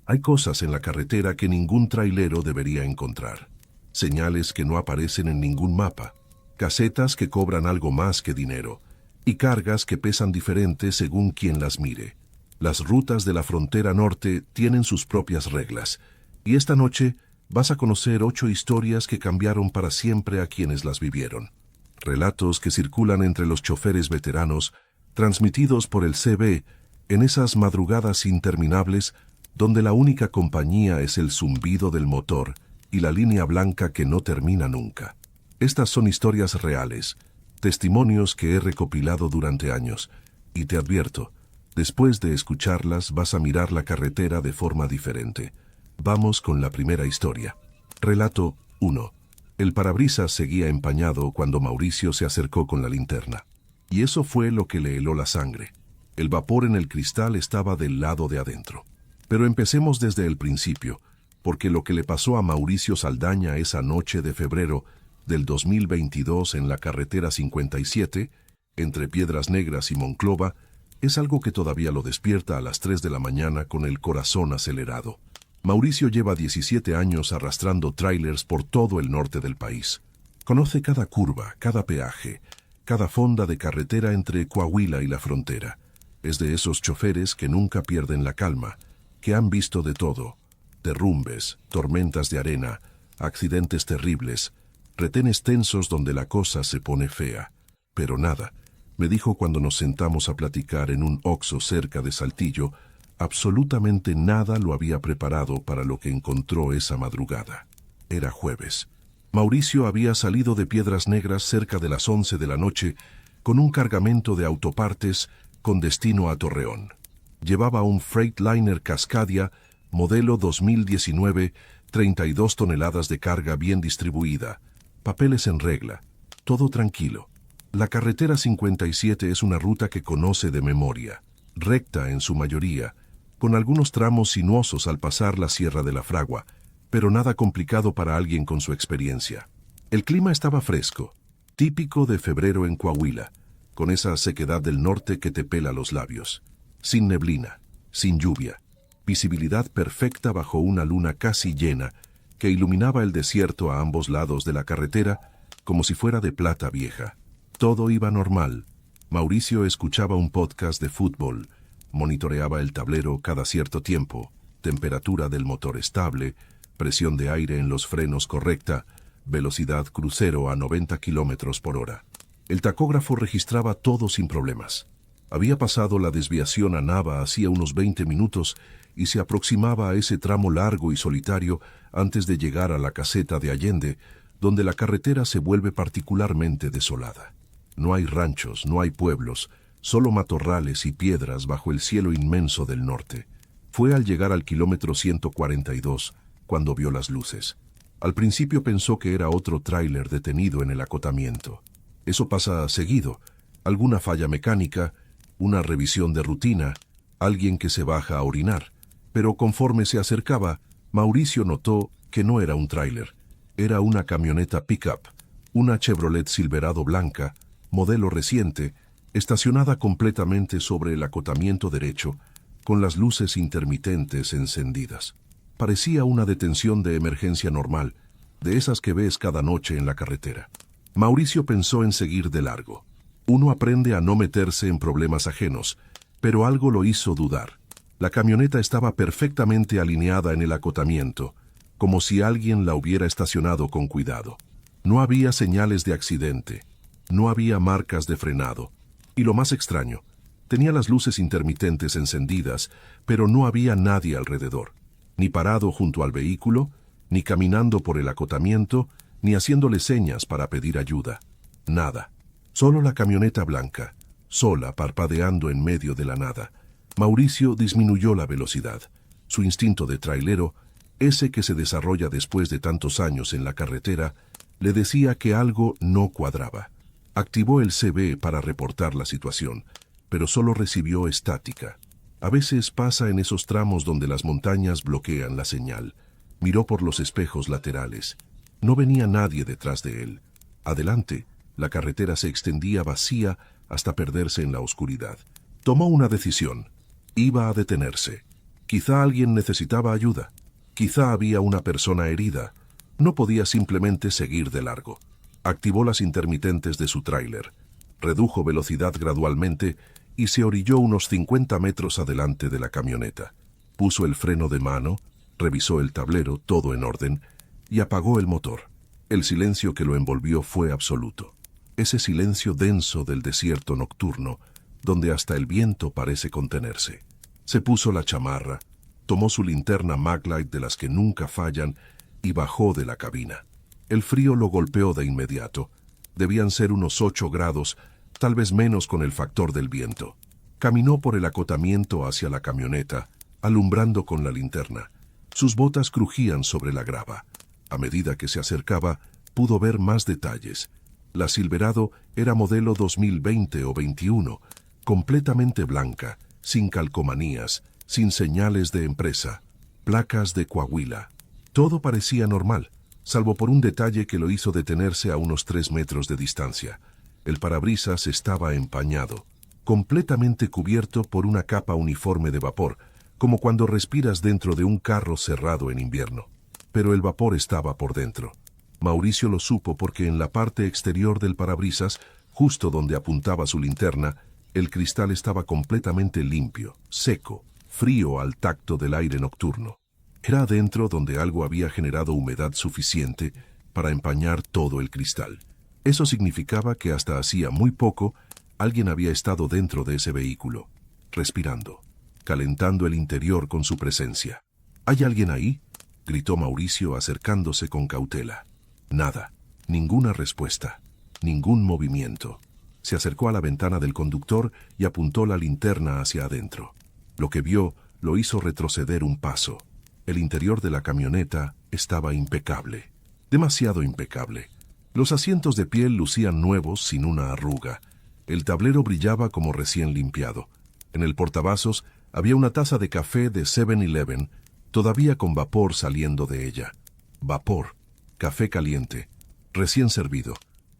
Hay cosas en la carretera que ningún trailero debería encontrar. Señales que no aparecen en ningún mapa, casetas que cobran algo más que dinero, y cargas que pesan diferente según quien las mire. Las rutas de la frontera norte tienen sus propias reglas, y esta noche vas a conocer 8 historias que cambiaron para siempre a quienes las vivieron. Relatos que circulan entre los choferes veteranos, transmitidos por el CB en esas madrugadas interminables donde la única compañía es el zumbido del motor y la línea blanca que no termina nunca. Estas son historias reales, testimonios que he recopilado durante años, y te advierto, después de escucharlas vas a mirar la carretera de forma diferente. Vamos con la primera historia. Relato 1. El parabrisas seguía empañado cuando Mauricio se acercó con la linterna. Y eso fue lo que le heló la sangre. El vapor en el cristal estaba del lado de adentro. Pero empecemos desde el principio, porque lo que le pasó a Mauricio Saldaña esa noche de febrero del 2022 en la carretera 57, entre Piedras Negras y Monclova, es algo que todavía lo despierta a las 3 de la mañana con el corazón acelerado. Mauricio lleva 17 años arrastrando trailers por todo el norte del país. Conoce cada curva, cada peaje, cada fonda de carretera entre Coahuila y la frontera. Es de esos choferes que nunca pierden la calma, que han visto de todo: derrumbes, tormentas de arena, accidentes terribles, retenes tensos donde la cosa se pone fea. Pero nada, me dijo cuando nos sentamos a platicar en un Oxxo cerca de Saltillo, absolutamente nada lo había preparado para lo que encontró esa madrugada. Era jueves. Mauricio había salido de Piedras Negras cerca de las 11 de la noche con un cargamento de autopartes con destino a Torreón. Llevaba un Freightliner Cascadia, modelo 2019, 32 toneladas de carga bien distribuida, papeles en regla, todo tranquilo. La carretera 57 es una ruta que conoce de memoria, recta en su mayoría, con algunos tramos sinuosos al pasar la Sierra de la Fragua, pero nada complicado para alguien con su experiencia. El clima estaba fresco, típico de febrero en Coahuila, con esa sequedad del norte que te pela los labios. Sin neblina, sin lluvia, visibilidad perfecta bajo una luna casi llena que iluminaba el desierto a ambos lados de la carretera como si fuera de plata vieja. Todo iba normal. Mauricio escuchaba un podcast de fútbol, monitoreaba el tablero cada cierto tiempo, temperatura del motor estable, presión de aire en los frenos correcta, velocidad crucero a 90 kilómetros por hora. El tacógrafo registraba todo sin problemas. Había pasado la desviación a Nava hacía unos 20 minutos y se aproximaba a ese tramo largo y solitario antes de llegar a la caseta de Allende, donde la carretera se vuelve particularmente desolada. No hay ranchos, no hay pueblos, solo matorrales y piedras bajo el cielo inmenso del norte. Fue al llegar al kilómetro 142 cuando vio las luces. Al principio pensó que era otro tráiler detenido en el acotamiento. Eso pasa seguido, alguna falla mecánica, una revisión de rutina, alguien que se baja a orinar. Pero conforme se acercaba, Mauricio notó que no era un tráiler. Era una camioneta pick-up, una Chevrolet Silverado blanca, modelo reciente, estacionada completamente sobre el acotamiento derecho, con las luces intermitentes encendidas. Parecía una detención de emergencia normal, de esas que ves cada noche en la carretera. Mauricio pensó en seguir de largo. Uno aprende a no meterse en problemas ajenos, pero algo lo hizo dudar. La camioneta estaba perfectamente alineada en el acotamiento, como si alguien la hubiera estacionado con cuidado. No había señales de accidente, no había marcas de frenado. Y lo más extraño, tenía las luces intermitentes encendidas, pero no había nadie alrededor, ni parado junto al vehículo, ni caminando por el acotamiento, ni haciéndole señas para pedir ayuda. Nada. Solo la camioneta blanca, sola, parpadeando en medio de la nada. Mauricio disminuyó la velocidad. Su instinto de trailero, ese que se desarrolla después de tantos años en la carretera, le decía que algo no cuadraba. Activó el CB para reportar la situación, pero solo recibió estática. A veces pasa en esos tramos donde las montañas bloquean la señal. Miró por los espejos laterales. No venía nadie detrás de él. Adelante, la carretera se extendía vacía hasta perderse en la oscuridad. Tomó una decisión. Iba a detenerse. Quizá alguien necesitaba ayuda. Quizá había una persona herida. No podía simplemente seguir de largo. Activó las intermitentes de su tráiler, redujo velocidad gradualmente y se orilló unos 50 metros adelante de la camioneta. Puso el freno de mano, revisó el tablero, todo en orden, y apagó el motor. El silencio que lo envolvió fue absoluto. Ese silencio denso del desierto nocturno, donde hasta el viento parece contenerse. Se puso la chamarra, tomó su linterna Maglite de las que nunca fallan y bajó de la cabina. El frío lo golpeó de inmediato. Debían ser unos 8 grados, tal vez menos con el factor del viento. Caminó por el acotamiento hacia la camioneta, alumbrando con la linterna. Sus botas crujían sobre la grava. A medida que se acercaba, pudo ver más detalles. La Silverado era modelo 2020 o 21, completamente blanca, sin calcomanías, sin señales de empresa, placas de Coahuila. Todo parecía normal, salvo por un detalle que lo hizo detenerse a unos 3 metros de distancia. El parabrisas estaba empañado, completamente cubierto por una capa uniforme de vapor, como cuando respiras dentro de un carro cerrado en invierno. Pero el vapor estaba por dentro. Mauricio lo supo porque en la parte exterior del parabrisas, justo donde apuntaba su linterna, el cristal estaba completamente limpio, seco, frío al tacto del aire nocturno. Era adentro donde algo había generado humedad suficiente para empañar todo el cristal. Eso significaba que hasta hacía muy poco alguien había estado dentro de ese vehículo, respirando, calentando el interior con su presencia. ¿Hay alguien ahí?, gritó Mauricio acercándose con cautela. Nada, ninguna respuesta, ningún movimiento. Se acercó a la ventana del conductor y apuntó la linterna hacia adentro. Lo que vio lo hizo retroceder un paso. El interior de la camioneta estaba impecable, demasiado impecable. Los asientos de piel lucían nuevos sin una arruga. El tablero brillaba como recién limpiado. En el portavasos había una taza de café de 7-Eleven, todavía con vapor saliendo de ella. Vapor, café caliente, recién servido.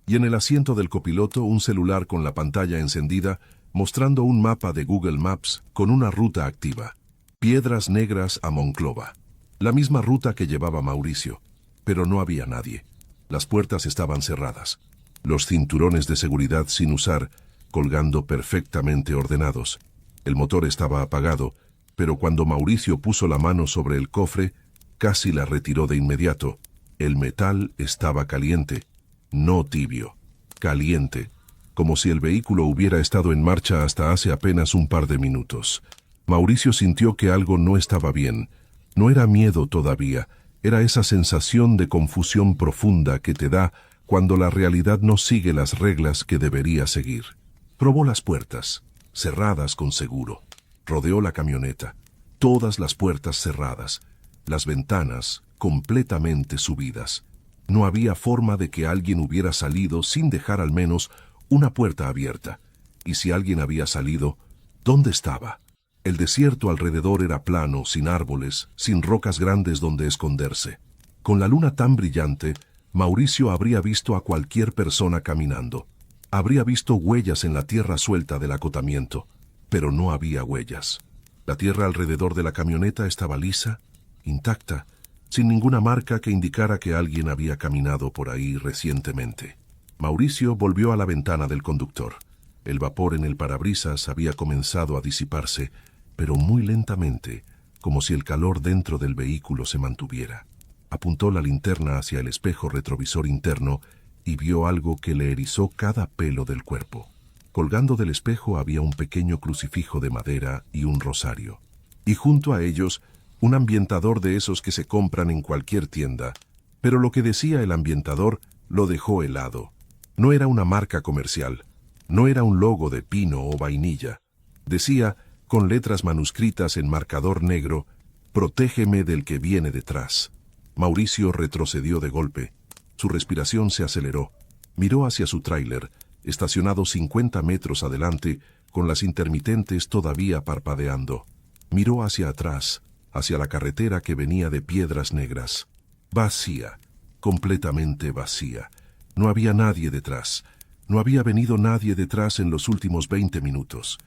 Y en el asiento del copiloto un celular con la pantalla encendida, mostrando un mapa de Google Maps con una ruta activa. Piedras Negras a Monclova. La misma ruta que llevaba Mauricio, pero no había nadie. Las puertas estaban cerradas. Los cinturones de seguridad sin usar, colgando perfectamente ordenados. El motor estaba apagado, pero cuando Mauricio puso la mano sobre el cofre, casi la retiró de inmediato. El metal estaba caliente, no tibio, caliente, como si el vehículo hubiera estado en marcha hasta hace apenas un par de minutos. Mauricio sintió que algo no estaba bien. No era miedo todavía, era esa sensación de confusión profunda que te da cuando la realidad no sigue las reglas que debería seguir. Probó las puertas, cerradas con seguro. Rodeó la camioneta, todas las puertas cerradas, las ventanas completamente subidas. No había forma de que alguien hubiera salido sin dejar al menos una puerta abierta. Y si alguien había salido, ¿dónde estaba? El desierto alrededor era plano, sin árboles, sin rocas grandes donde esconderse. Con la luna tan brillante, Mauricio habría visto a cualquier persona caminando. Habría visto huellas en la tierra suelta del acotamiento, pero no había huellas. La tierra alrededor de la camioneta estaba lisa, intacta, sin ninguna marca que indicara que alguien había caminado por ahí recientemente. Mauricio volvió a la ventana del conductor. El vapor en el parabrisas había comenzado a disiparse, pero muy lentamente, como si el calor dentro del vehículo se mantuviera. Apuntó la linterna hacia el espejo retrovisor interno y vio algo que le erizó cada pelo del cuerpo. Colgando del espejo había un pequeño crucifijo de madera y un rosario. Y junto a ellos, un ambientador de esos que se compran en cualquier tienda. Pero lo que decía el ambientador lo dejó helado. No era una marca comercial. No era un logo de pino o vainilla. Decía, con letras manuscritas en marcador negro, «Protégeme del que viene detrás». Mauricio retrocedió de golpe. Su respiración se aceleró. Miró hacia su tráiler, estacionado 50 metros adelante, con las intermitentes todavía parpadeando. Miró hacia atrás, hacia la carretera que venía de Piedras Negras. Vacía, completamente vacía. No había nadie detrás. No había venido nadie detrás en los últimos 20 minutos.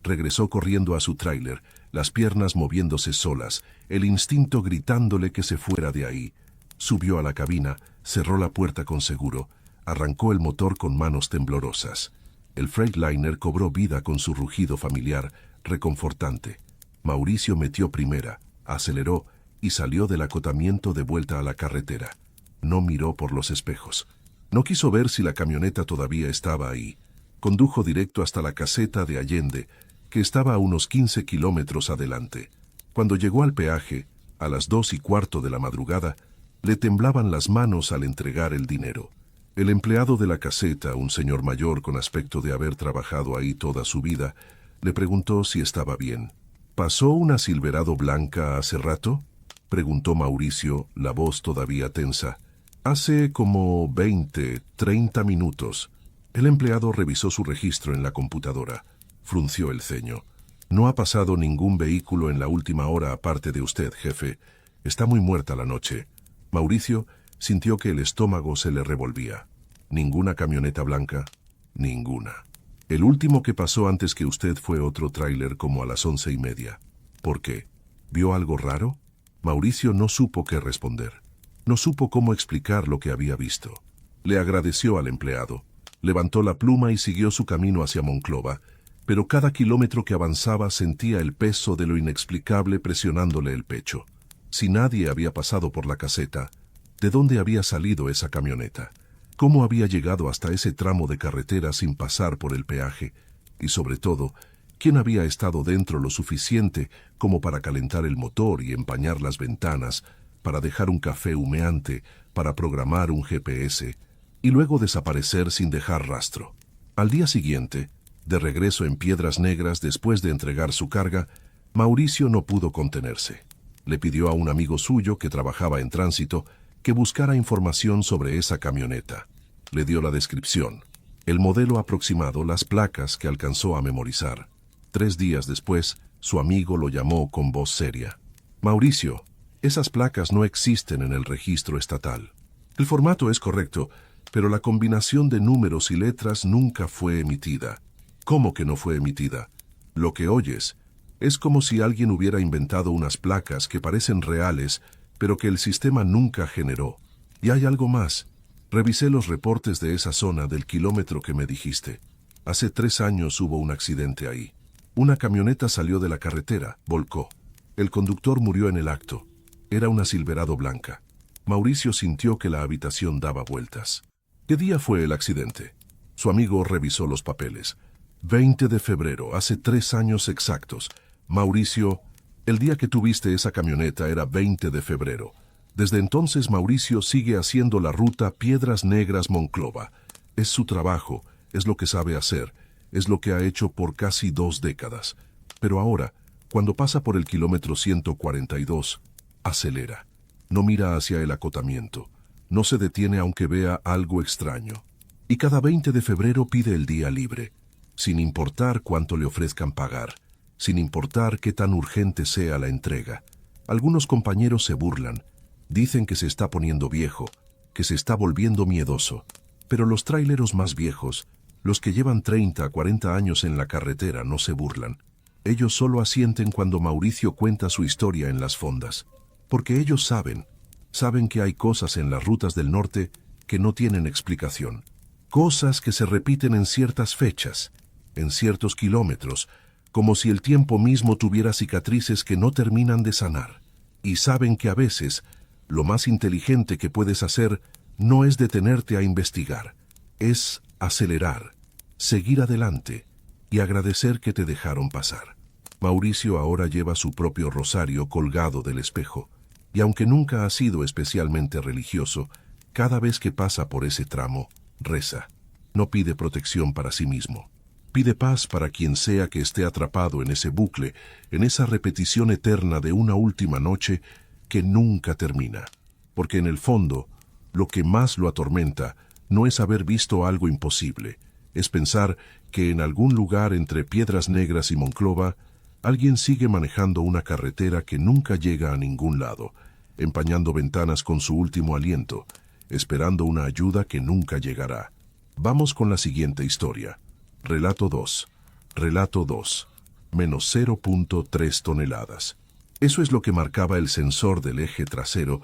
Regresó corriendo a su tráiler, las piernas moviéndose solas, el instinto gritándole que se fuera de ahí. Subió a la cabina, cerró la puerta con seguro, arrancó el motor con manos temblorosas. El Freightliner cobró vida con su rugido familiar, reconfortante. Mauricio metió primera, aceleró y salió del acotamiento de vuelta a la carretera. No miró por los espejos. No quiso ver si la camioneta todavía estaba ahí. Condujo directo hasta la caseta de Allende, que estaba a unos 15 kilómetros adelante. Cuando llegó al peaje, a las 2:15 de la madrugada, le temblaban las manos al entregar el dinero. El empleado de la caseta, un señor mayor con aspecto de haber trabajado ahí toda su vida, le preguntó si estaba bien. ¿Pasó una Silverado blanca hace rato?, preguntó Mauricio, la voz todavía tensa. Hace como 20, 30 minutos. El empleado revisó su registro en la computadora. Frunció el ceño. No ha pasado ningún vehículo en la última hora aparte de usted, jefe. Está muy muerta la noche. Mauricio sintió que el estómago se le revolvía. ¿Ninguna camioneta blanca? Ninguna. El último que pasó antes que usted fue otro tráiler como a las 11:30. ¿Por qué? ¿Vio algo raro? Mauricio no supo qué responder. No supo cómo explicar lo que había visto. Le agradeció al empleado. Levantó la pluma y siguió su camino hacia Monclova, pero cada kilómetro que avanzaba sentía el peso de lo inexplicable presionándole el pecho. Si nadie había pasado por la caseta, ¿de dónde había salido esa camioneta? ¿Cómo había llegado hasta ese tramo de carretera sin pasar por el peaje? Y sobre todo, ¿quién había estado dentro lo suficiente como para calentar el motor y empañar las ventanas, para dejar un café humeante, para programar un GPS, y luego desaparecer sin dejar rastro? Al día siguiente, de regreso en Piedras Negras después de entregar su carga, Mauricio no pudo contenerse. Le pidió a un amigo suyo que trabajaba en tránsito que buscara información sobre esa camioneta. Le dio la descripción, el modelo aproximado, las placas que alcanzó a memorizar. 3 días después, su amigo lo llamó con voz seria. Mauricio, esas placas no existen en el registro estatal. El formato es correcto, pero la combinación de números y letras nunca fue emitida. ¿Cómo que no fue emitida? Lo que oyes es como si alguien hubiera inventado unas placas que parecen reales, pero que el sistema nunca generó. Y hay algo más. Revisé los reportes de esa zona del kilómetro que me dijiste. Hace 3 años hubo un accidente ahí. Una camioneta salió de la carretera, volcó. El conductor murió en el acto. Era una Silverado blanca. Mauricio sintió que la habitación daba vueltas. ¿Qué día fue el accidente? Su amigo revisó los papeles. 20 de febrero, hace 3 años exactos. Mauricio, el día que tuviste esa camioneta era 20 de febrero. Desde entonces Mauricio sigue haciendo la ruta Piedras Negras-Monclova. Es su trabajo, es lo que sabe hacer, es lo que ha hecho por casi 2 décadas. Pero ahora, cuando pasa por el kilómetro 142, acelera. No mira hacia el acotamiento. No se detiene aunque vea algo extraño. Y cada 20 de febrero pide el día libre, sin importar cuánto le ofrezcan pagar, sin importar qué tan urgente sea la entrega. Algunos compañeros se burlan. Dicen que se está poniendo viejo, que se está volviendo miedoso. Pero los traileros más viejos, los que llevan 30, 40 años en la carretera, no se burlan. Ellos solo asienten cuando Mauricio cuenta su historia en las fondas. Porque ellos saben que hay cosas en las rutas del norte que no tienen explicación. Cosas que se repiten en ciertas fechas, en ciertos kilómetros, como si el tiempo mismo tuviera cicatrices que no terminan de sanar. Y saben que a veces, lo más inteligente que puedes hacer no es detenerte a investigar, es acelerar, seguir adelante y agradecer que te dejaron pasar. Mauricio ahora lleva su propio rosario colgado del espejo, y aunque nunca ha sido especialmente religioso, cada vez que pasa por ese tramo, reza. No pide protección para sí mismo. Pide paz para quien sea que esté atrapado en ese bucle, en esa repetición eterna de una última noche que nunca termina. Porque en el fondo, lo que más lo atormenta no es haber visto algo imposible, es pensar que en algún lugar entre Piedras Negras y Monclova, alguien sigue manejando una carretera que nunca llega a ningún lado, empañando ventanas con su último aliento, esperando una ayuda que nunca llegará. Vamos con la siguiente historia. Relato 2. Relato 2. menos 0.3 toneladas. Eso es lo que marcaba el sensor del eje trasero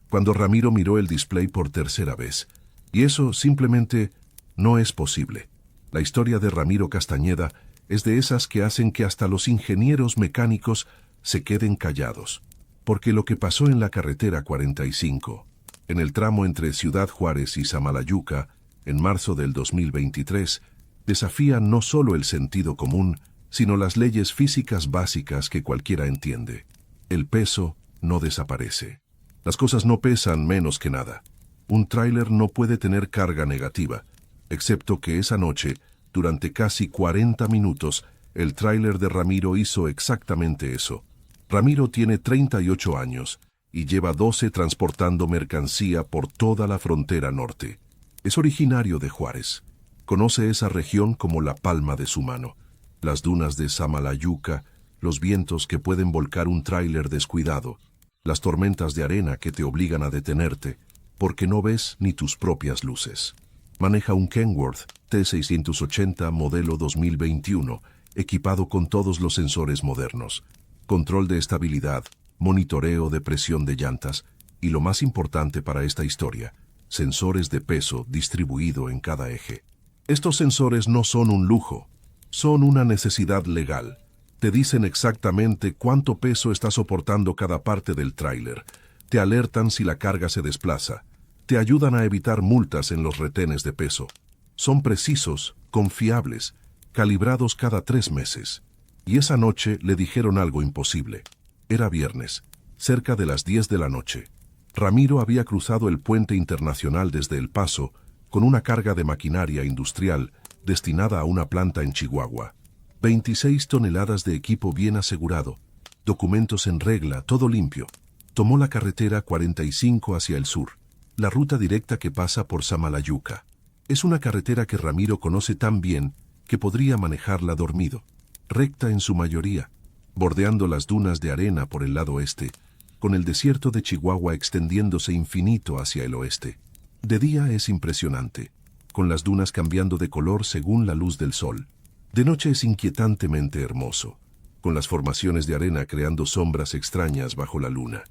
cuando Ramiro miró el display por tercera vez. Y eso simplemente no es posible. La historia de Ramiro Castañeda es de esas que hacen que hasta los ingenieros mecánicos se queden callados. Porque lo que pasó en la carretera 45, en el tramo entre Ciudad Juárez y Samalayuca, en marzo del 2023, desafía no solo el sentido común, sino las leyes físicas básicas que cualquiera entiende. El peso no desaparece. Las cosas no pesan menos que nada. Un tráiler no puede tener carga negativa, excepto que esa noche, durante casi 40 minutos, el tráiler de Ramiro hizo exactamente eso. Ramiro tiene 38 años y lleva 12 transportando mercancía por toda la frontera norte. Es originario de Juárez. Conoce esa región como la palma de su mano. Las dunas de Samalayuca, los vientos que pueden volcar un tráiler descuidado, las tormentas de arena que te obligan a detenerte, porque no ves ni tus propias luces. Maneja un Kenworth T680 modelo 2021, equipado con todos los sensores modernos. Control de estabilidad, monitoreo de presión de llantas y lo más importante para esta historia, sensores de peso distribuido en cada eje. Estos sensores no son un lujo, son una necesidad legal. Te dicen exactamente cuánto peso está soportando cada parte del tráiler, te alertan si la carga se desplaza, te ayudan a evitar multas en los retenes de peso. Son precisos, confiables, calibrados cada 3 meses. Y esa noche le dijeron algo imposible. Era viernes, cerca de las 10 de la noche. Ramiro había cruzado el puente internacional desde El Paso con una carga de maquinaria industrial destinada a una planta en Chihuahua. 26 toneladas de equipo bien asegurado, documentos en regla, todo limpio. Tomó la carretera 45 hacia el sur, la ruta directa que pasa por Samalayuca. Es una carretera que Ramiro conoce tan bien que podría manejarla dormido. Recta en su mayoría, bordeando las dunas de arena por el lado este, con el desierto de Chihuahua extendiéndose infinito hacia el oeste. De día es impresionante, con las dunas cambiando de color según la luz del sol. De noche es inquietantemente hermoso, con las formaciones de arena creando sombras extrañas bajo la luna.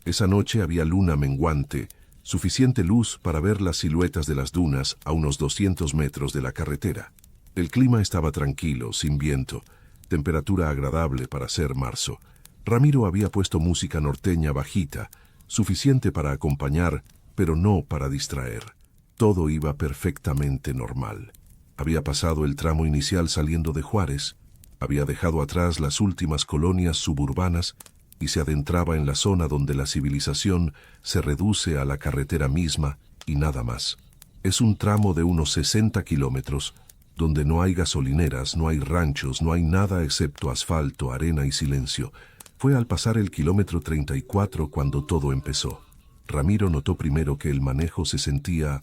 Esa noche había luna menguante, suficiente luz para ver las siluetas de las dunas a unos 200 metros de la carretera. El clima estaba tranquilo, sin viento, temperatura agradable para ser marzo. Ramiro había puesto música norteña bajita, suficiente para acompañar, pero no para distraer. Todo iba perfectamente normal. Había pasado el tramo inicial saliendo de Juárez, había dejado atrás las últimas colonias suburbanas y se adentraba en la zona donde la civilización se reduce a la carretera misma y nada más. Es un tramo de unos 60 kilómetros, donde no hay gasolineras, no hay ranchos, no hay nada excepto asfalto, arena y silencio. Fue al pasar el kilómetro 34 cuando todo empezó. Ramiro notó primero que el manejo se sentía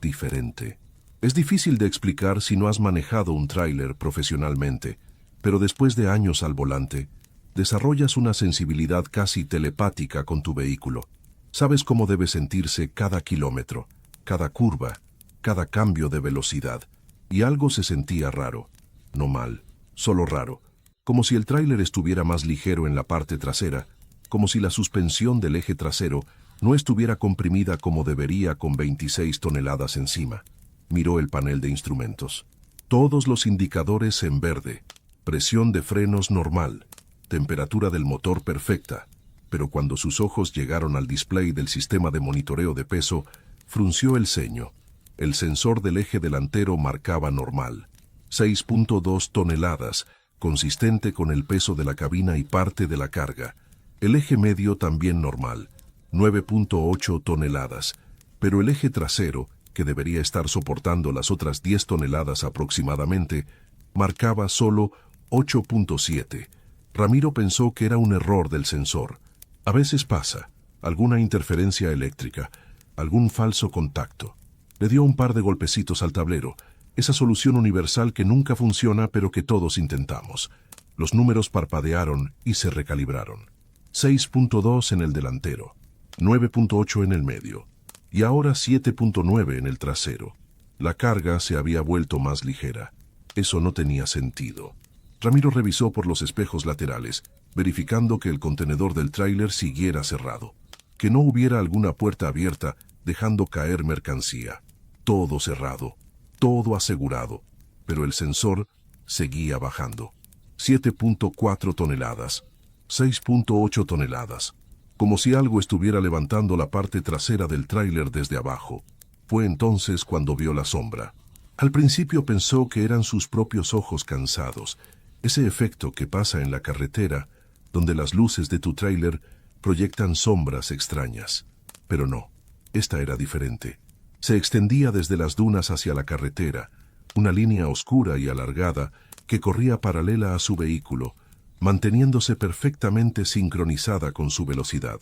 diferente. Es difícil de explicar si no has manejado un tráiler profesionalmente, pero después de años al volante, desarrollas una sensibilidad casi telepática con tu vehículo. Sabes cómo debe sentirse cada kilómetro, cada curva, cada cambio de velocidad. Y algo se sentía raro. No mal, solo raro. Como si el tráiler estuviera más ligero en la parte trasera, como si la suspensión del eje trasero no estuviera comprimida como debería con 26 toneladas encima. Miró el panel de instrumentos. Todos los indicadores en verde. Presión de frenos normal. Temperatura del motor perfecta. Pero cuando sus ojos llegaron al display del sistema de monitoreo de peso, frunció el ceño. El sensor del eje delantero marcaba normal. 6.2 toneladas, consistente con el peso de la cabina y parte de la carga. El eje medio también normal. 9.8 toneladas. Pero el eje trasero, que debería estar soportando las otras 10 toneladas aproximadamente, marcaba solo 8.7. Ramiro pensó que era un error del sensor. A veces pasa, alguna interferencia eléctrica, algún falso contacto. Le dio un par de golpecitos al tablero, esa solución universal que nunca funciona pero que todos intentamos. Los números parpadearon y se recalibraron. 6.2 en el delantero, 9.8 en el medio, y ahora 7.9 en el trasero. La carga se había vuelto más ligera. Eso no tenía sentido. Ramiro revisó por los espejos laterales, verificando que el contenedor del tráiler siguiera cerrado, que no hubiera alguna puerta abierta dejando caer mercancía. Todo cerrado, todo asegurado, pero el sensor seguía bajando. 7.4 toneladas, 6.8 toneladas, como si algo estuviera levantando la parte trasera del tráiler desde abajo. Fue entonces cuando vio la sombra. Al principio pensó que eran sus propios ojos cansados, ese efecto que pasa en la carretera, donde las luces de tu tráiler proyectan sombras extrañas. Pero no, esta era diferente. Se extendía desde las dunas hacia la carretera, una línea oscura y alargada que corría paralela a su vehículo, manteniéndose perfectamente sincronizada con su velocidad.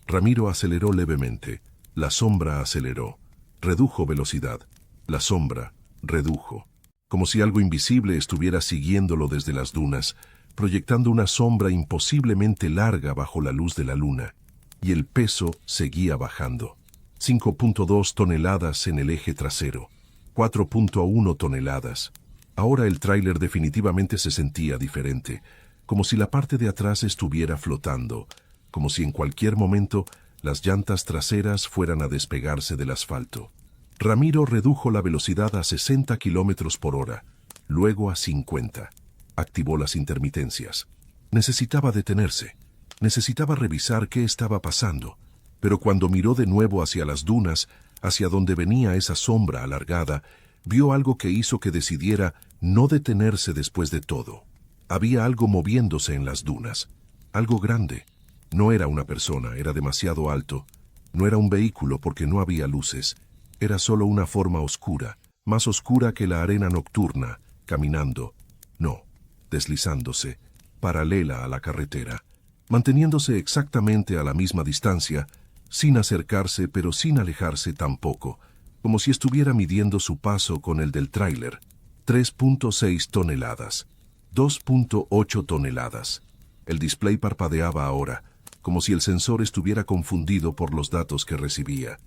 Ramiro aceleró levemente, la sombra aceleró, redujo velocidad, la sombra redujo, como si algo invisible estuviera siguiéndolo desde las dunas, proyectando una sombra imposiblemente larga bajo la luz de la luna, y el peso seguía bajando. 5.2 toneladas en el eje trasero, 4.1 toneladas. Ahora el tráiler definitivamente se sentía diferente, como si la parte de atrás estuviera flotando, como si en cualquier momento las llantas traseras fueran a despegarse del asfalto. Ramiro redujo la velocidad a 60 kilómetros por hora, luego a 50. Activó las intermitencias. Necesitaba detenerse. Necesitaba revisar qué estaba pasando. Pero cuando miró de nuevo hacia las dunas, hacia donde venía esa sombra alargada, vio algo que hizo que decidiera no detenerse después de todo. Había algo moviéndose en las dunas. Algo grande. No era una persona, era demasiado alto. No era un vehículo porque no había luces. Era solo una forma oscura, más oscura que la arena nocturna, caminando. No, deslizándose, paralela a la carretera, manteniéndose exactamente a la misma distancia, sin acercarse pero sin alejarse tampoco, como si estuviera midiendo su paso con el del tráiler. 3.6 toneladas, 2.8 toneladas. El display parpadeaba ahora, como si el sensor estuviera confundido por los datos que recibía.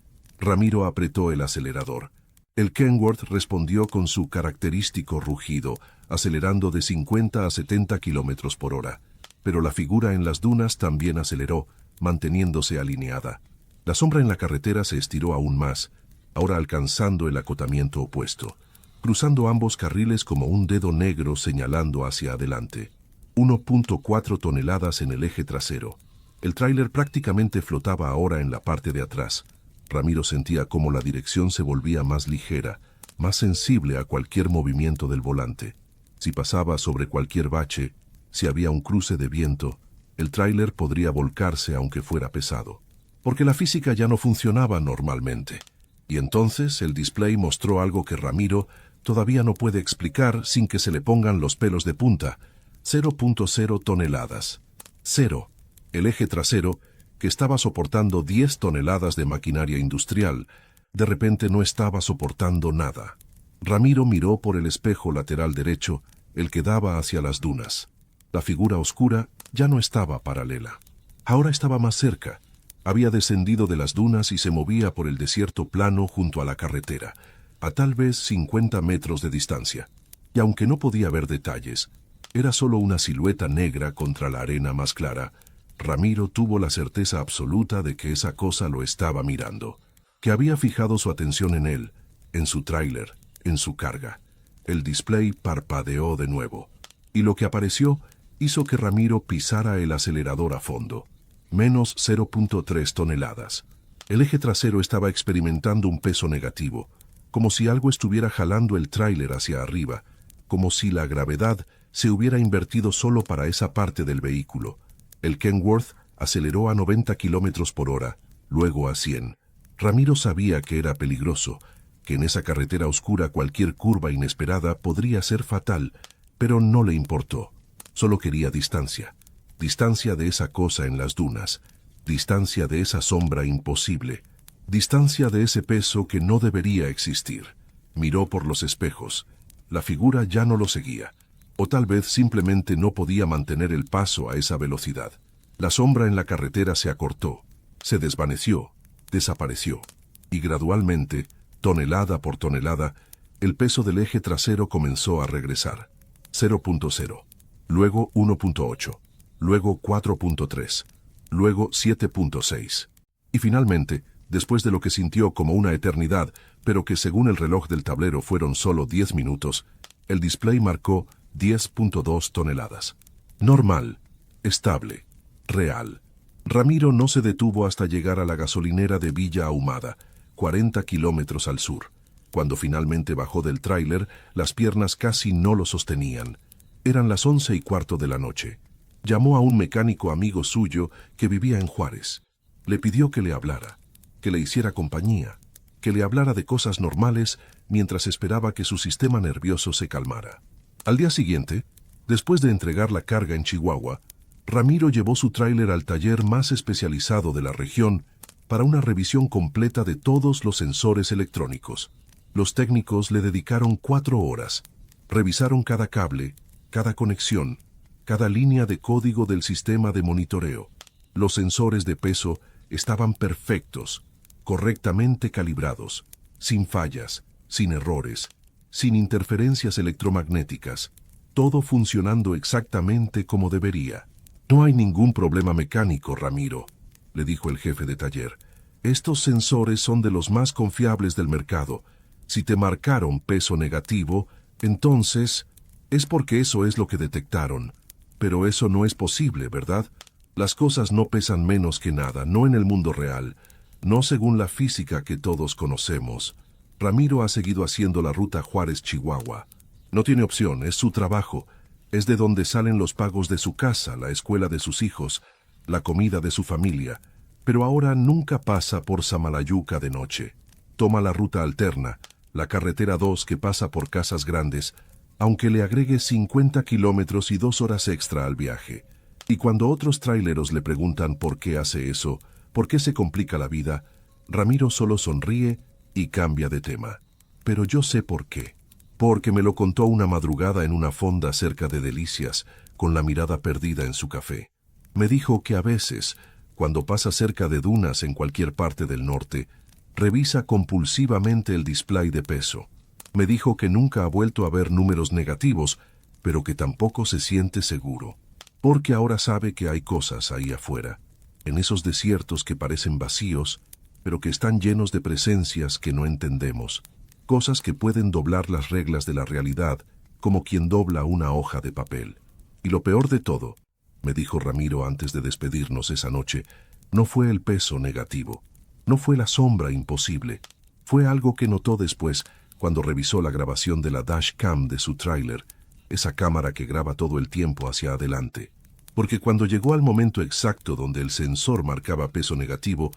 Ramiro apretó el acelerador. El Kenworth respondió con su característico rugido, acelerando de 50 a 70 kilómetros por hora. Pero la figura en las dunas también aceleró, manteniéndose alineada. La sombra en la carretera se estiró aún más, ahora alcanzando el acotamiento opuesto, cruzando ambos carriles como un dedo negro señalando hacia adelante. 1.4 toneladas en el eje trasero. El tráiler prácticamente flotaba ahora en la parte de atrás. Ramiro sentía cómo la dirección se volvía más ligera, más sensible a cualquier movimiento del volante. Si pasaba sobre cualquier bache, si había un cruce de viento, el tráiler podría volcarse aunque fuera pesado, porque la física ya no funcionaba normalmente. Y entonces el display mostró algo que Ramiro todavía no puede explicar sin que se le pongan los pelos de punta. 0.0 toneladas. 0. El eje trasero, que estaba soportando 10 toneladas de maquinaria industrial, de repente no estaba soportando nada. Ramiro miró por el espejo lateral derecho, el que daba hacia las dunas. La figura oscura ya no estaba paralela. Ahora estaba más cerca. Había descendido de las dunas y se movía por el desierto plano junto a la carretera, a tal vez 50 metros de distancia. Y aunque no podía ver detalles, era solo una silueta negra contra la arena más clara. Ramiro tuvo la certeza absoluta de que esa cosa lo estaba mirando, que había fijado su atención en él, en su tráiler, en su carga. El display parpadeó de nuevo, y lo que apareció hizo que Ramiro pisara el acelerador a fondo. Menos 0.3 toneladas. El eje trasero estaba experimentando un peso negativo, como si algo estuviera jalando el tráiler hacia arriba, como si la gravedad se hubiera invertido solo para esa parte del vehículo. El Kenworth aceleró a 90 kilómetros por hora, luego a 100. Ramiro sabía que era peligroso, que en esa carretera oscura cualquier curva inesperada podría ser fatal, pero no le importó. Solo quería distancia. Distancia de esa cosa en las dunas. Distancia de esa sombra imposible. Distancia de ese peso que no debería existir. Miró por los espejos. La figura ya no lo seguía. O tal vez simplemente no podía mantener el paso a esa velocidad. La sombra en la carretera se acortó, se desvaneció, desapareció, y gradualmente, tonelada por tonelada, el peso del eje trasero comenzó a regresar. 0.0. luego 1.8, luego 4.3, luego 7.6. Y finalmente, después de lo que sintió como una eternidad, pero que según el reloj del tablero fueron solo 10 minutos, el display marcó 10.2 toneladas. Normal, estable, real. Ramiro no se detuvo hasta llegar a la gasolinera de Villa Ahumada, 40 kilómetros al sur. Cuando finalmente bajó del tráiler, las piernas casi no lo sostenían. Eran las 11:15 de la noche. Llamó a un mecánico amigo suyo que vivía en Juárez. Le pidió que le hablara, que le hiciera compañía, que le hablara de cosas normales mientras esperaba que su sistema nervioso se calmara. Al día siguiente, después de entregar la carga en Chihuahua, Ramiro llevó su tráiler al taller más especializado de la región para una revisión completa de todos los sensores electrónicos. Los técnicos le dedicaron 4 horas. Revisaron cada cable, cada conexión, cada línea de código del sistema de monitoreo. Los sensores de peso estaban perfectos, correctamente calibrados, sin fallas, sin errores, sin interferencias electromagnéticas, todo funcionando exactamente como debería. No hay ningún problema mecánico, Ramiro, le dijo el jefe de taller. Estos sensores son de los más confiables del mercado. Si te marcaron peso negativo, entonces es porque eso es lo que detectaron. Pero eso no es posible, ¿verdad? Las cosas no pesan menos que nada, no en el mundo real, no según la física que todos conocemos. Ramiro ha seguido haciendo la ruta Juárez-Chihuahua. No tiene opción, es su trabajo. Es de donde salen los pagos de su casa, la escuela de sus hijos, la comida de su familia. Pero ahora nunca pasa por Samalayuca de noche. Toma la ruta alterna, la carretera 2 que pasa por Casas Grandes, aunque le agregue 50 kilómetros y 2 horas extra al viaje. Y cuando otros traileros le preguntan por qué hace eso, por qué se complica la vida, Ramiro solo sonríe y cambia de tema. Pero yo sé por qué. Porque me lo contó una madrugada en una fonda cerca de Delicias, con la mirada perdida en su café. Me dijo que a veces, cuando pasa cerca de dunas en cualquier parte del norte, revisa compulsivamente el display de peso. Me dijo que nunca ha vuelto a ver números negativos, pero que tampoco se siente seguro. Porque ahora sabe que hay cosas ahí afuera, en esos desiertos que parecen vacíos, pero que están llenos de presencias que no entendemos. Cosas que pueden doblar las reglas de la realidad, como quien dobla una hoja de papel. Y lo peor de todo, me dijo Ramiro antes de despedirnos esa noche, no fue el peso negativo, no fue la sombra imposible, fue algo que notó después cuando revisó la grabación de la dashcam de su tráiler, esa cámara que graba todo el tiempo hacia adelante. Porque cuando llegó al momento exacto donde el sensor marcaba peso negativo,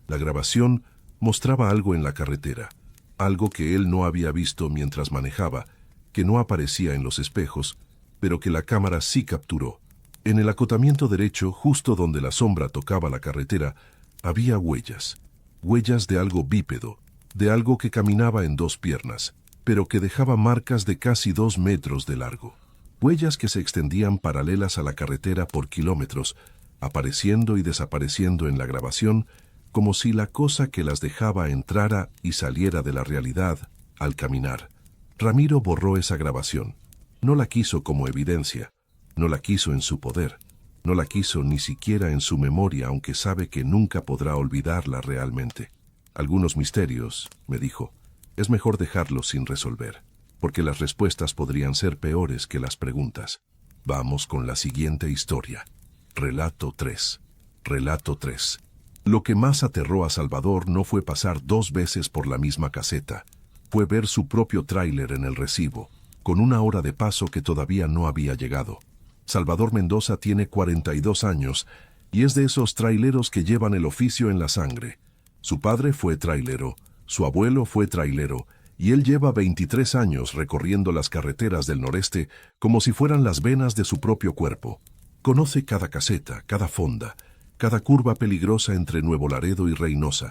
la grabación mostraba algo en la carretera. Algo que él no había visto mientras manejaba, que no aparecía en los espejos, pero que la cámara sí capturó. En el acotamiento derecho, justo donde la sombra tocaba la carretera, había huellas. Huellas de algo bípedo, de algo que caminaba en 2 piernas, pero que dejaba marcas de casi 2 metros de largo. Huellas que se extendían paralelas a la carretera por kilómetros, apareciendo y desapareciendo en la grabación, como si la cosa que las dejaba entrara y saliera de la realidad al caminar. Ramiro borró esa grabación. No la quiso como evidencia, no la quiso en su poder, no la quiso ni siquiera en su memoria, aunque sabe que nunca podrá olvidarla realmente. Algunos misterios, me dijo, es mejor dejarlos sin resolver, porque las respuestas podrían ser peores que las preguntas. Vamos con la siguiente historia. Relato 3. Relato 3. Lo que más aterró a Salvador no fue pasar 2 veces por la misma caseta, fue ver su propio tráiler en el recibo, con 1 hora de paso que todavía no había llegado. Salvador Mendoza tiene 42 años y es de esos traileros que llevan el oficio en la sangre. Su padre fue trailero, su abuelo fue trailero, y él lleva 23 años recorriendo las carreteras del noreste como si fueran las venas de su propio cuerpo. Conoce cada caseta, cada fonda, cada curva peligrosa entre Nuevo Laredo y Reynosa.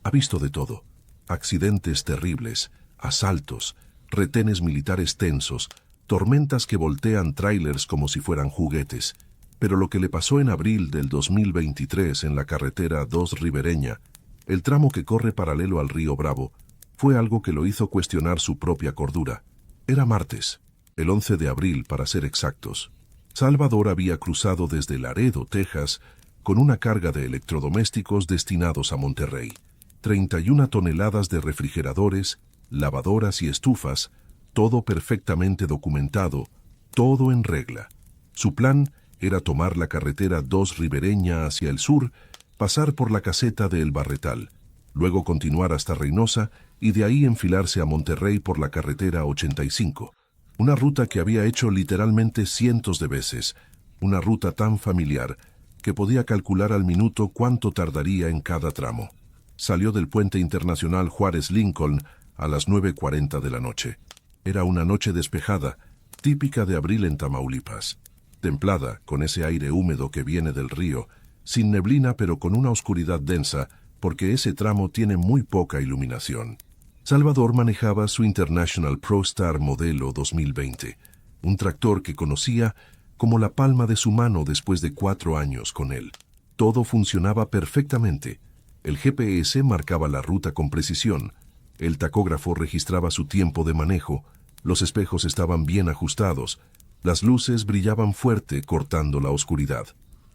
Ha visto de todo. Accidentes terribles, asaltos, retenes militares tensos, tormentas que voltean tráilers como si fueran juguetes. Pero lo que le pasó en abril del 2023 en la carretera 2 ribereña, el tramo que corre paralelo al río Bravo, fue algo que lo hizo cuestionar su propia cordura. Era martes, el 11 de abril para ser exactos. Salvador había cruzado desde Laredo, Texas, con una carga de electrodomésticos destinados a Monterrey. 31 toneladas de refrigeradores, lavadoras y estufas, todo perfectamente documentado, todo en regla. Su plan era tomar la carretera 2 ribereña hacia el sur, pasar por la caseta de El Barretal, luego continuar hasta Reynosa y de ahí enfilarse a Monterrey por la carretera 85. Una ruta que había hecho literalmente cientos de veces, una ruta tan familiar que podía calcular al minuto cuánto tardaría en cada tramo. Salió del puente internacional Juárez-Lincoln a las 9:40 de la noche. Era una noche despejada, típica de abril en Tamaulipas. Templada, con ese aire húmedo que viene del río, sin neblina pero con una oscuridad densa, porque ese tramo tiene muy poca iluminación. Salvador manejaba su International ProStar modelo 2020, un tractor que conocía como la palma de su mano después de 4 años con él. Todo funcionaba perfectamente. El GPS marcaba la ruta con precisión, el tacógrafo registraba su tiempo de manejo, los espejos estaban bien ajustados, las luces brillaban fuerte cortando la oscuridad.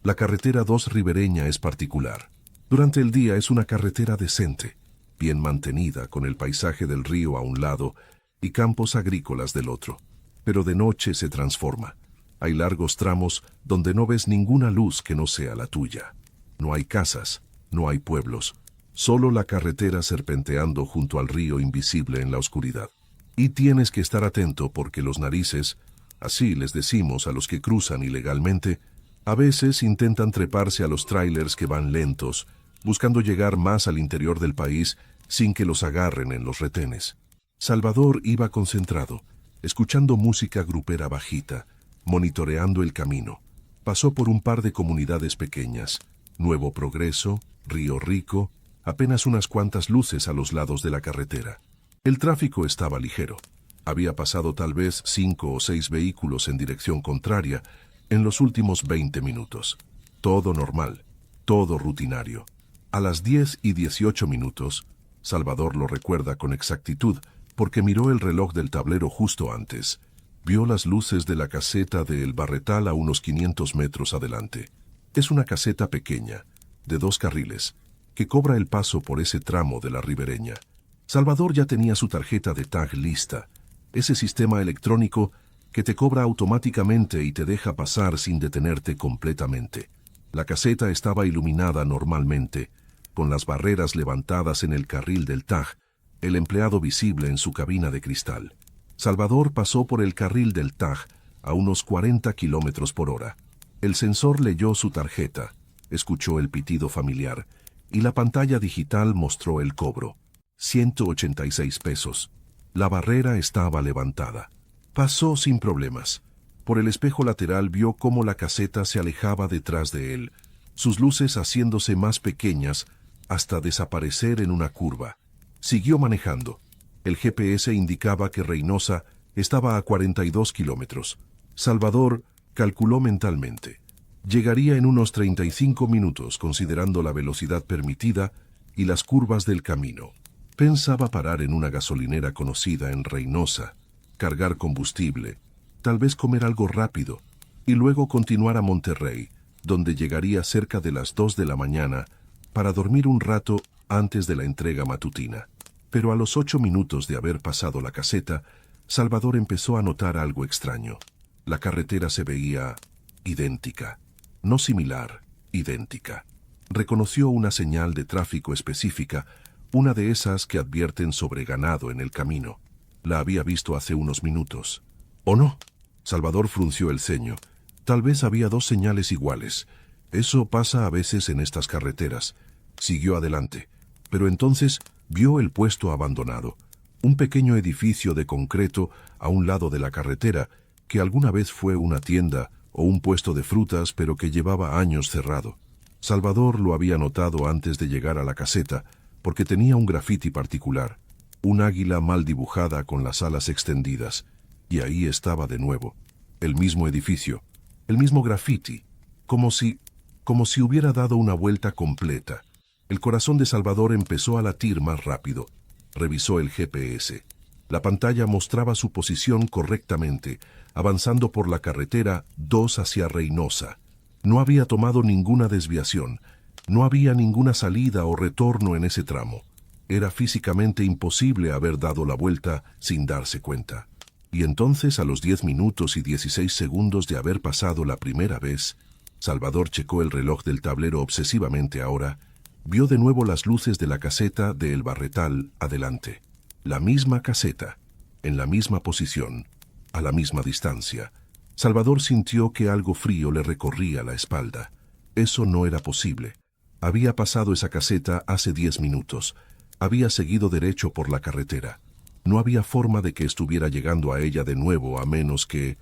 La carretera 2 ribereña es particular. Durante el día es una carretera decente, bien mantenida con el paisaje del río a un lado y campos agrícolas del otro. Pero de noche se transforma. Hay largos tramos donde no ves ninguna luz que no sea la tuya. No hay casas, no hay pueblos, solo la carretera serpenteando junto al río invisible en la oscuridad. Y tienes que estar atento porque los narices, así les decimos a los que cruzan ilegalmente, a veces intentan treparse a los trailers que van lentos, buscando llegar más al interior del país sin que los agarren en los retenes. Salvador iba concentrado, escuchando música grupera bajita, monitoreando el camino. Pasó por un par de comunidades pequeñas, Nuevo Progreso, Río Rico, apenas unas cuantas luces a los lados de la carretera. El tráfico estaba ligero. Había pasado tal vez 5 o 6 vehículos en dirección contraria en los últimos 20 minutos. Todo normal, todo rutinario. A las 10:18, Salvador lo recuerda con exactitud porque miró el reloj del tablero justo antes. Vio las luces de la caseta de El Barretal a unos 500 metros adelante. Es una caseta pequeña, de 2 carriles, que cobra el paso por ese tramo de la ribereña. Salvador ya tenía su tarjeta de tag lista, ese sistema electrónico que te cobra automáticamente y te deja pasar sin detenerte completamente. La caseta estaba iluminada normalmente, con las barreras levantadas en el carril del tag, el empleado visible en su cabina de cristal. Salvador pasó por el carril del tag a unos 40 kilómetros por hora. El sensor leyó su tarjeta, escuchó el pitido familiar y la pantalla digital mostró el cobro. 186 pesos. La barrera estaba levantada. Pasó sin problemas. Por el espejo lateral vio cómo la caseta se alejaba detrás de él, sus luces haciéndose más pequeñas hasta desaparecer en una curva. Siguió manejando. El GPS indicaba que Reynosa estaba a 42 kilómetros. Salvador calculó mentalmente. Llegaría en unos 35 minutos considerando la velocidad permitida y las curvas del camino. Pensaba parar en una gasolinera conocida en Reynosa, cargar combustible, tal vez comer algo rápido, y luego continuar a Monterrey, donde llegaría cerca de las 2 de la mañana para dormir un rato antes de la entrega matutina. Pero a los 8 minutos de haber pasado la caseta, Salvador empezó a notar algo extraño. La carretera se veía idéntica, no similar, idéntica. Reconoció una señal de tráfico específica, una de esas que advierten sobre ganado en el camino. La había visto hace unos minutos. ¿O no? Salvador frunció el ceño. Tal vez había 2 señales iguales. Eso pasa a veces en estas carreteras. Siguió adelante. Pero entonces vio el puesto abandonado. Un pequeño edificio de concreto a un lado de la carretera, que alguna vez fue una tienda o un puesto de frutas, pero que llevaba años cerrado. Salvador lo había notado antes de llegar a la caseta, porque tenía un grafiti particular, un águila mal dibujada con las alas extendidas, y ahí estaba de nuevo, el mismo edificio, el mismo grafiti, como si hubiera dado una vuelta completa. El corazón de Salvador empezó a latir más rápido. Revisó el GPS. La pantalla mostraba su posición correctamente, avanzando por la carretera 2 hacia Reynosa. No había tomado ninguna desviación, no había ninguna salida o retorno en ese tramo. Era físicamente imposible haber dado la vuelta sin darse cuenta. Y entonces, a los 10 minutos y 16 segundos de haber pasado la primera vez, Salvador checó el reloj del tablero obsesivamente ahora, vio de nuevo las luces de la caseta de El Barretal adelante. La misma caseta, en la misma posición, a la misma distancia. Salvador sintió que algo frío le recorría la espalda. Eso no era posible. Había pasado esa caseta hace 10 minutos. Había seguido derecho por la carretera. No había forma de que estuviera llegando a ella de nuevo a menos que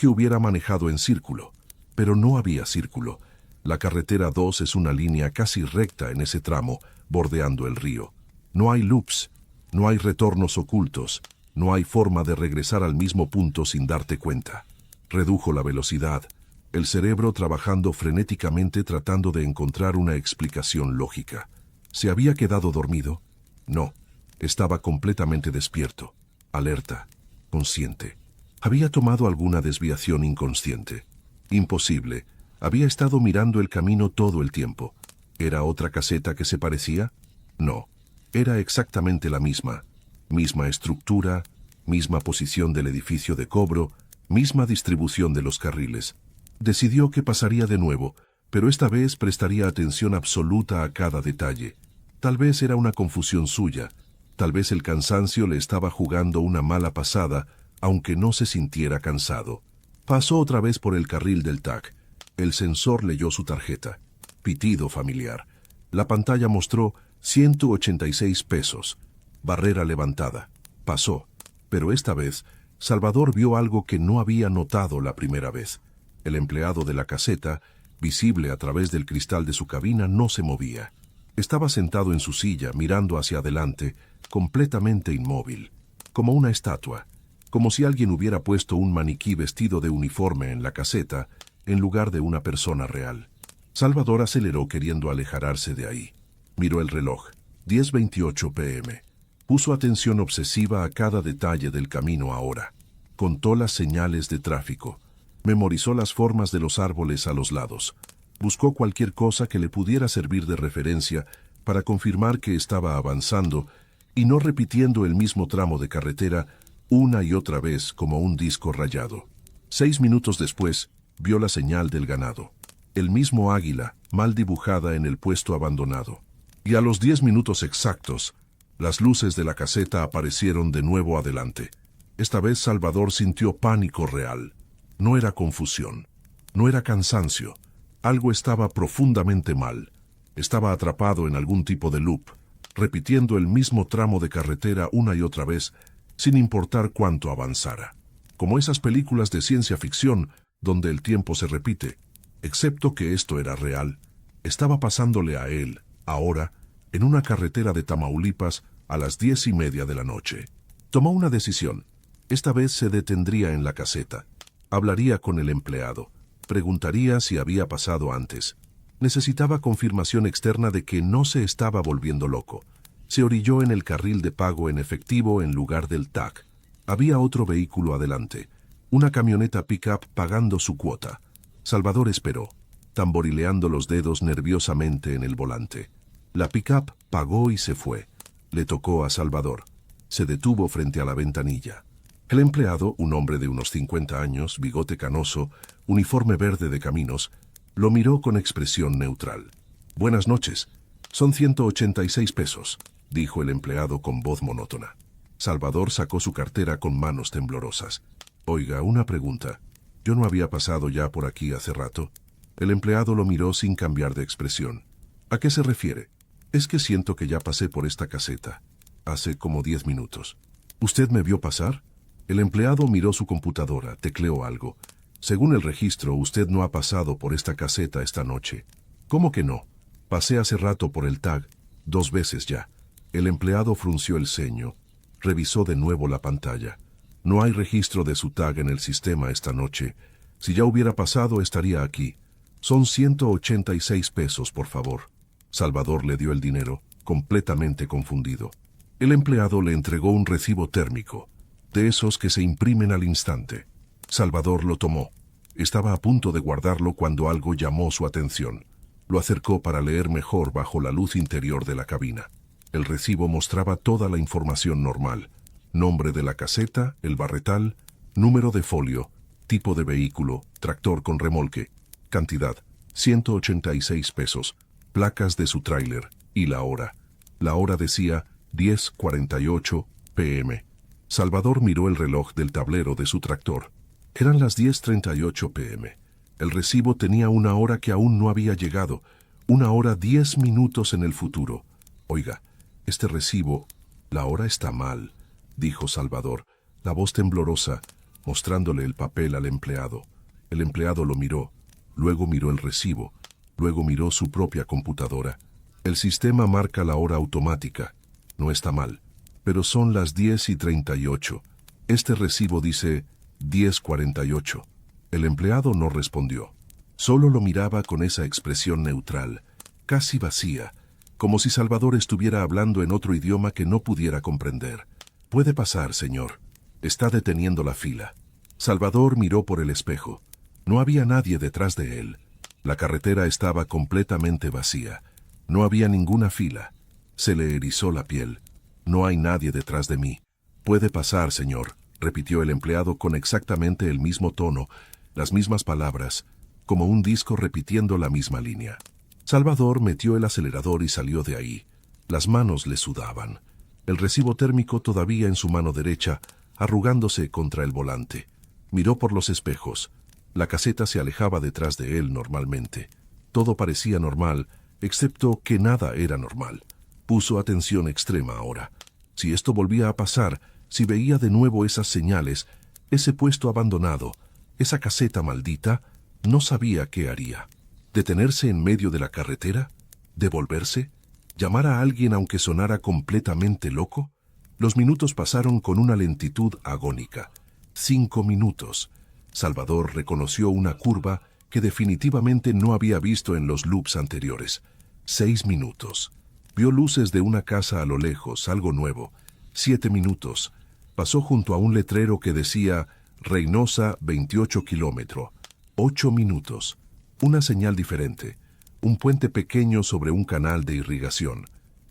hubiera manejado en círculo. Pero no había círculo. La carretera 2 es una línea casi recta en ese tramo, bordeando el río. No hay loops, no hay retornos ocultos, no hay forma de regresar al mismo punto sin darte cuenta. Redujo la velocidad, el cerebro trabajando frenéticamente tratando de encontrar una explicación lógica. ¿Se había quedado dormido? No, estaba completamente despierto, alerta, consciente. ¿Había tomado alguna desviación inconsciente? Imposible. Había estado mirando el camino todo el tiempo. ¿Era otra caseta que se parecía? No. Era exactamente la misma. Misma estructura, misma posición del edificio de cobro, misma distribución de los carriles. Decidió que pasaría de nuevo, pero esta vez prestaría atención absoluta a cada detalle. Tal vez era una confusión suya. Tal vez el cansancio le estaba jugando una mala pasada, aunque no se sintiera cansado. Pasó otra vez por el carril del TAC. El sensor leyó su tarjeta. Pitido familiar. La pantalla mostró 186 pesos. Barrera levantada. Pasó. Pero esta vez, Salvador vio algo que no había notado la primera vez. El empleado de la caseta, visible a través del cristal de su cabina, no se movía. Estaba sentado en su silla, mirando hacia adelante, completamente inmóvil, como una estatua, como si alguien hubiera puesto un maniquí vestido de uniforme en la caseta, en lugar de una persona real. Salvador aceleró queriendo alejarse de ahí. Miró el reloj, 10:28 p.m. Puso atención obsesiva a cada detalle del camino ahora. Contó las señales de tráfico. Memorizó las formas de los árboles a los lados. Buscó cualquier cosa que le pudiera servir de referencia para confirmar que estaba avanzando y no repitiendo el mismo tramo de carretera una y otra vez como un disco rayado. 6 minutos después, vio la señal del ganado. El mismo águila, mal dibujada en el puesto abandonado. Y a los 10 minutos exactos, las luces de la caseta aparecieron de nuevo adelante. Esta vez Salvador sintió pánico real. No era confusión, no era cansancio. Algo estaba profundamente mal. Estaba atrapado en algún tipo de loop, repitiendo el mismo tramo de carretera una y otra vez, sin importar cuánto avanzara. Como esas películas de ciencia ficción, donde el tiempo se repite, excepto que esto era real. Estaba pasándole a él, ahora, en una carretera de Tamaulipas a las 10:30 de la noche. Tomó una decisión. Esta vez se detendría en la caseta. Hablaría con el empleado. Preguntaría si había pasado antes. Necesitaba confirmación externa de que no se estaba volviendo loco. Se orilló en el carril de pago en efectivo en lugar del TAC. Había otro vehículo adelante. Una camioneta pick-up pagando su cuota. Salvador esperó, tamborileando los dedos nerviosamente en el volante. La pick-up pagó y se fue. Le tocó a Salvador. Se detuvo frente a la ventanilla. El empleado, un hombre de unos 50 años, bigote canoso, uniforme verde de caminos, lo miró con expresión neutral. «Buenas noches. Son 186 pesos», dijo el empleado con voz monótona. Salvador sacó su cartera con manos temblorosas. «Oiga, una pregunta. ¿Yo no había pasado ya por aquí hace rato?» El empleado lo miró sin cambiar de expresión. «¿A qué se refiere?» «Es que siento que ya pasé por esta caseta. Hace como 10 minutos». «¿Usted me vio pasar?» El empleado miró su computadora, tecleó algo. «Según el registro, usted no ha pasado por esta caseta esta noche». «¿Cómo que no? Pasé hace rato por el TAG, 2 veces ya». El empleado frunció el ceño. Revisó de nuevo la pantalla. «No hay registro de su TAG en el sistema esta noche. Si ya hubiera pasado, estaría aquí. Son 186 pesos, por favor». Salvador le dio el dinero, completamente confundido. El empleado le entregó un recibo térmico, de esos que se imprimen al instante. Salvador lo tomó. Estaba a punto de guardarlo cuando algo llamó su atención. Lo acercó para leer mejor bajo la luz interior de la cabina. El recibo mostraba toda la información normal: nombre de la caseta, el barretal, número de folio, tipo de vehículo, tractor con remolque, cantidad, 186 pesos, placas de su tráiler y la hora. La hora decía 10:48 p.m. Salvador miró el reloj del tablero de su tractor. Eran las 10:38 p.m. El recibo tenía una hora que aún no había llegado, una hora 10 minutos en el futuro. Oiga, este recibo, la hora está mal, dijo Salvador, la voz temblorosa, mostrándole el papel al empleado. El empleado lo miró, luego miró el recibo, luego miró su propia computadora. El sistema marca la hora automática. No está mal, pero son las 10:38. Este recibo dice 10:48. El empleado no respondió. Solo lo miraba con esa expresión neutral, casi vacía, como si Salvador estuviera hablando en otro idioma que no pudiera comprender. «Puede pasar, señor. Está deteniendo la fila». Salvador miró por el espejo. No había nadie detrás de él. La carretera estaba completamente vacía. No había ninguna fila. Se le erizó la piel. «No hay nadie detrás de mí». «Puede pasar, señor», repitió el empleado con exactamente el mismo tono, las mismas palabras, como un disco repitiendo la misma línea. Salvador metió el acelerador y salió de ahí. Las manos le sudaban. El recibo térmico todavía en su mano derecha, arrugándose contra el volante. Miró por los espejos. La caseta se alejaba detrás de él normalmente. Todo parecía normal, excepto que nada era normal. Puso atención extrema ahora. Si esto volvía a pasar, si veía de nuevo esas señales, ese puesto abandonado, esa caseta maldita, no sabía qué haría. ¿Detenerse en medio de la carretera? ¿Devolverse? ¿Llamar a alguien aunque sonara completamente loco? Los minutos pasaron con una lentitud agónica. 5 minutos. Salvador reconoció una curva que definitivamente no había visto en los loops anteriores. 6 minutos. Vio luces de una casa a lo lejos, algo nuevo. 7 minutos. Pasó junto a un letrero que decía Reynosa 28 kilómetros. 8 minutos. Una señal diferente. Un puente pequeño sobre un canal de irrigación.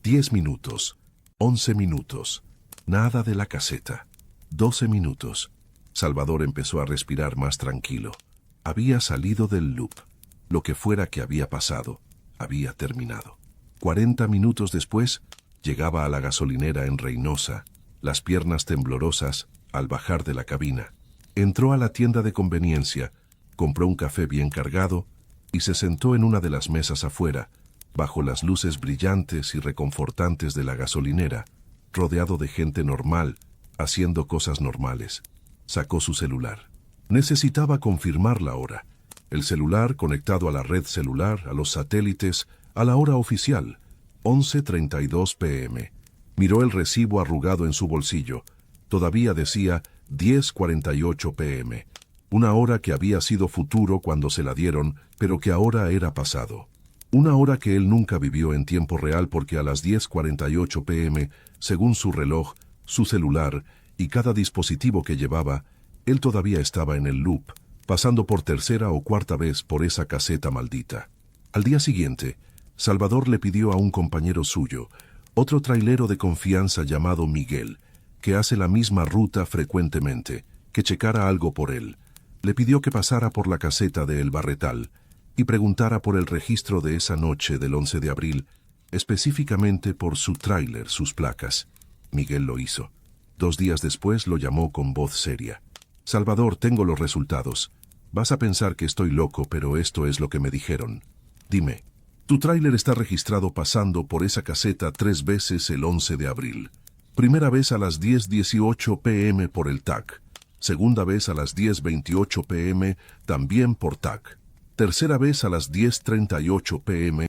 10 minutos. 11 minutos. Nada de la caseta. 12 minutos. Salvador empezó a respirar más tranquilo. Había salido del loop. Lo que fuera que había pasado, había terminado. 40 minutos después, llegaba a la gasolinera en Reynosa, las piernas temblorosas al bajar de la cabina. Entró a la tienda de conveniencia, compró un café bien cargado y se sentó en una de las mesas afuera, bajo las luces brillantes y reconfortantes de la gasolinera, rodeado de gente normal, haciendo cosas normales. Sacó su celular. Necesitaba confirmar la hora. El celular conectado a la red celular, a los satélites, a la hora oficial, 11:32 p.m. Miró el recibo arrugado en su bolsillo. Todavía decía 10:48 p.m. Una hora que había sido futuro cuando se la dieron, pero que ahora era pasado. Una hora que él nunca vivió en tiempo real porque a las 10:48 p.m., según su reloj, su celular y cada dispositivo que llevaba, él todavía estaba en el loop, pasando por tercera o cuarta vez por esa caseta maldita. Al día siguiente, Salvador le pidió a un compañero suyo, otro trailero de confianza llamado Miguel, que hace la misma ruta frecuentemente, que checara algo por él. Le pidió que pasara por la caseta de El Barretal y preguntara por el registro de esa noche del 11 de abril, específicamente por su tráiler, sus placas. Miguel lo hizo. 2 días después lo llamó con voz seria. «Salvador, tengo los resultados. Vas a pensar que estoy loco, pero esto es lo que me dijeron. Dime, tu tráiler está registrado pasando por esa caseta 3 veces el 11 de abril. Primera vez a las 10:18 p.m. por el TAC. Segunda vez a las 10:28 p.m. también por TAC. Tercera vez a las 10:38 p.m.